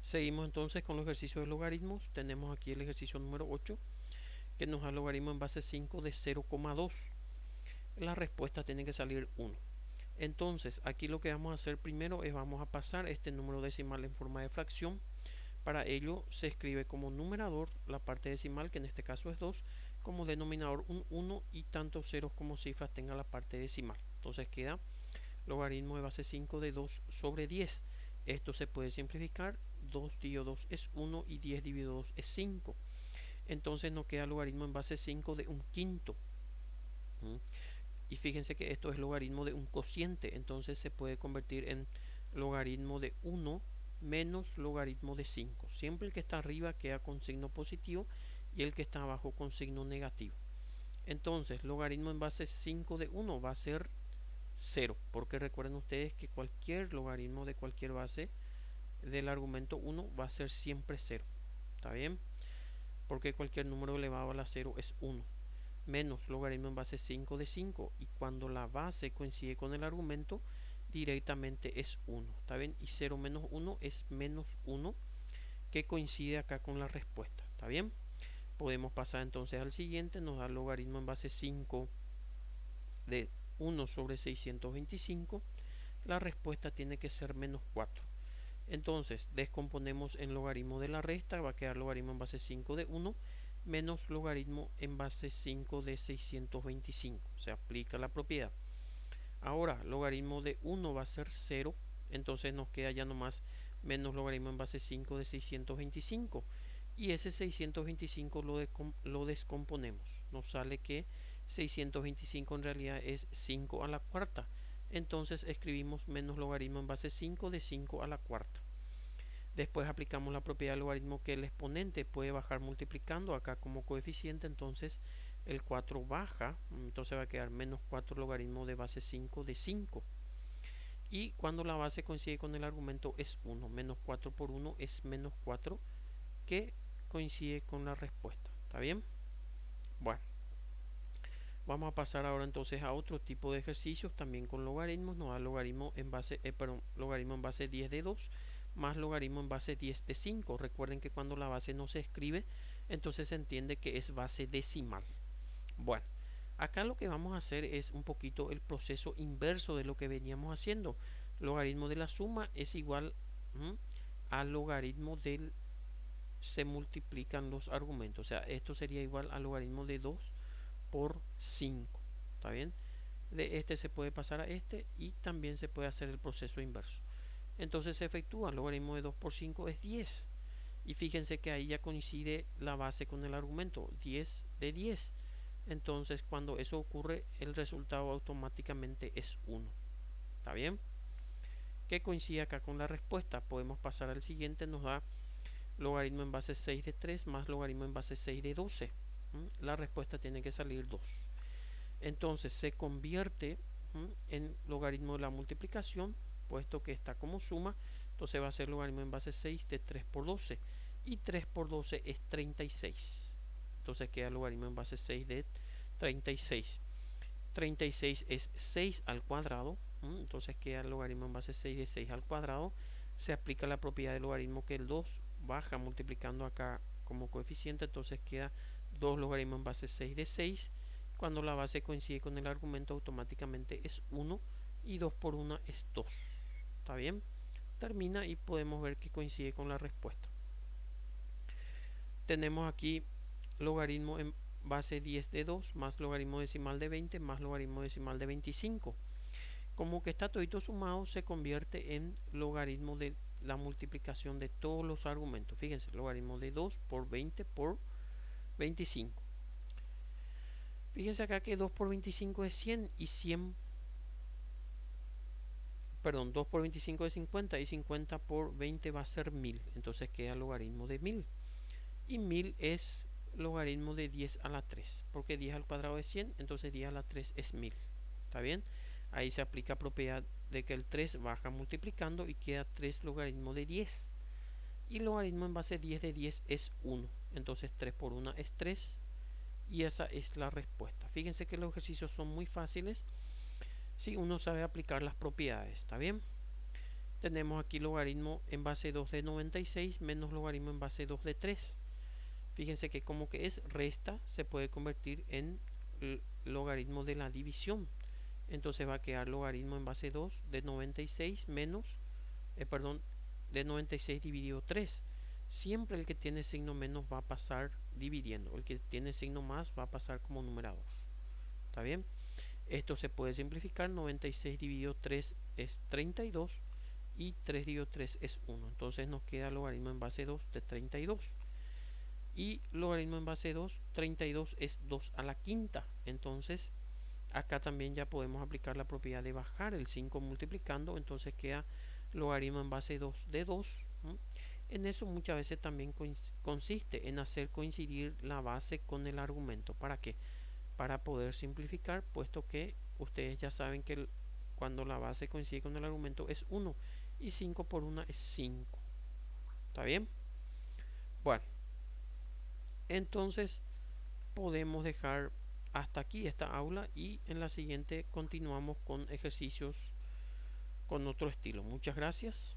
Seguimos entonces con los ejercicios de logaritmos. Tenemos aquí el ejercicio número 8 que nos da logaritmo en base 5 de 0,2. La respuesta tiene que salir 1. Entonces aquí lo que vamos a hacer primero es vamos a pasar este número decimal en forma de fracción. Para ello se escribe como numerador la parte decimal, que en este caso es 2, como denominador un 1 y tantos ceros como cifras tenga la parte decimal. Entonces queda logaritmo de base 5 de 2 sobre 10. Esto se puede simplificar. 2 dividido 2 es 1 y 10 dividido 2 es 5. Entonces nos queda logaritmo en base 5 de un quinto. Y fíjense que esto es logaritmo de un cociente. Entonces se puede convertir en logaritmo de 1 menos logaritmo de 5. Siempre el que está arriba queda con signo positivo y el que está abajo con signo negativo. Entonces logaritmo en base 5 de 1 va a ser 0, porque recuerden ustedes que cualquier logaritmo de cualquier base del argumento 1 va a ser siempre 0. ¿Está bien? Porque cualquier número elevado a la 0 es 1. Menos logaritmo en base 5 de 5. Y cuando la base coincide con el argumento, directamente es 1. ¿Está bien? Y 0 menos 1 es menos 1, que coincide acá con la respuesta. ¿Está bien? Podemos pasar entonces al siguiente. Nos da logaritmo en base 5 de 1 sobre 625. La respuesta tiene que ser menos 4. Entonces descomponemos en logaritmo de la resta, va a quedar logaritmo en base 5 de 1 menos logaritmo en base 5 de 625. Se aplica la propiedad. Ahora logaritmo de 1 va a ser 0, entonces nos queda ya nomás menos logaritmo en base 5 de 625. Y ese 625 lo descomponemos. Nos sale que 625 en realidad es 5 a la cuarta. Entonces escribimos menos logaritmo en base 5 de 5 a la cuarta. Después aplicamos la propiedad del logaritmo, que el exponente puede bajar multiplicando acá como coeficiente. Entonces el 4 baja, entonces va a quedar menos 4 logaritmo de base 5 de 5. Y cuando la base coincide con el argumento es 1. Menos 4 por 1 es menos 4, que coincide con la respuesta. ¿Está bien? Bueno, vamos a pasar ahora entonces a otro tipo de ejercicios también con logaritmos. Nos da logaritmo en base, logaritmo en base 10 de 2 más logaritmo en base 10 de 5. Recuerden que cuando la base no se escribe, entonces se entiende que es base decimal. Bueno, acá lo que vamos a hacer es un poquito el proceso inverso de lo que veníamos haciendo. Logaritmo de la suma es igual al logaritmo del... Se multiplican los argumentos. O sea, esto sería igual al logaritmo de 2 por 5. ¿Está bien? De este se puede pasar a este y también se puede hacer el proceso inverso. Entonces se efectúa. El logaritmo de 2 por 5 es 10. Y fíjense que ahí ya coincide la base con el argumento. 10 de 10. Entonces cuando eso ocurre, el resultado automáticamente es 1. ¿Está bien? Que coincide acá con la respuesta. Podemos pasar al siguiente. Nos da logaritmo en base 6 de 3 más logaritmo en base 6 de 12. La respuesta tiene que salir 2. Entonces se convierte en logaritmo de la multiplicación, puesto que está como suma. Entonces va a ser logaritmo en base 6 de 3 por 12. Y 3 por 12 es 36. Entonces queda logaritmo en base 6 de 36. 36 es 6 al cuadrado. Entonces queda el logaritmo en base 6 de 6 al cuadrado. Se aplica la propiedad del logaritmo, que el 2 baja multiplicando acá como coeficiente. Entonces queda 2 logaritmo en base 6 de 6. Cuando la base coincide con el argumento, automáticamente es 1. Y 2 por 1 es 2. ¿Está bien? Termina y podemos ver que coincide con la respuesta. Tenemos aquí logaritmo en base 10 de 2 más logaritmo decimal de 20 más logaritmo decimal de 25. Como que está todito sumado, se convierte en logaritmo de la multiplicación de todos los argumentos. Fíjense, logaritmo de 2 por 20 por 25. Fíjense acá que 2 por 25 es 100 y 100, perdón, 2 por 25 es 50 y 50 por 20 va a ser 1000. Entonces queda logaritmo de 1000. Y 1000 es logaritmo de 10 a la 3, porque 10 al cuadrado es 100, entonces 10 a la 3 es 1000. ¿Está bien? Ahí se aplica propiedad de que el 3 baja multiplicando y queda 3 logaritmo de 10. Y logaritmo en base 10 de 10 es 1. Entonces 3 por 1 es 3. Y esa es la respuesta. Fíjense que los ejercicios son muy fáciles si uno sabe aplicar las propiedades. ¿Está bien? tenemos aquí logaritmo en base 2 de 96 menos logaritmo en base 2 de 3. Fíjense que como que es resta, se puede convertir en logaritmo de la división. Entonces va a quedar logaritmo en base 2 de 96 menos, perdón, de 96 dividido 3. Siempre el que tiene signo menos va a pasar dividiendo. El que tiene signo más va a pasar como numerador. ¿Está bien? Esto se puede simplificar. 96 dividido 3 es 32 y 3 dividido 3 es 1. Entonces nos queda logaritmo en base 2 de 32. Y logaritmo en base 2, 32 es 2 a la quinta. Entonces acá también ya podemos aplicar la propiedad de bajar el 5 multiplicando. Entonces queda logaritmo en base 2 de 2. En eso muchas veces también consiste en hacer coincidir la base con el argumento. ¿Para qué? Para poder simplificar, puesto que ustedes ya saben que cuando la base coincide con el argumento es 1 y 5 por 1 es 5. ¿Está bien? Bueno, entonces podemos dejar hasta aquí esta aula y en la siguiente continuamos con ejercicios con otro estilo. Muchas gracias.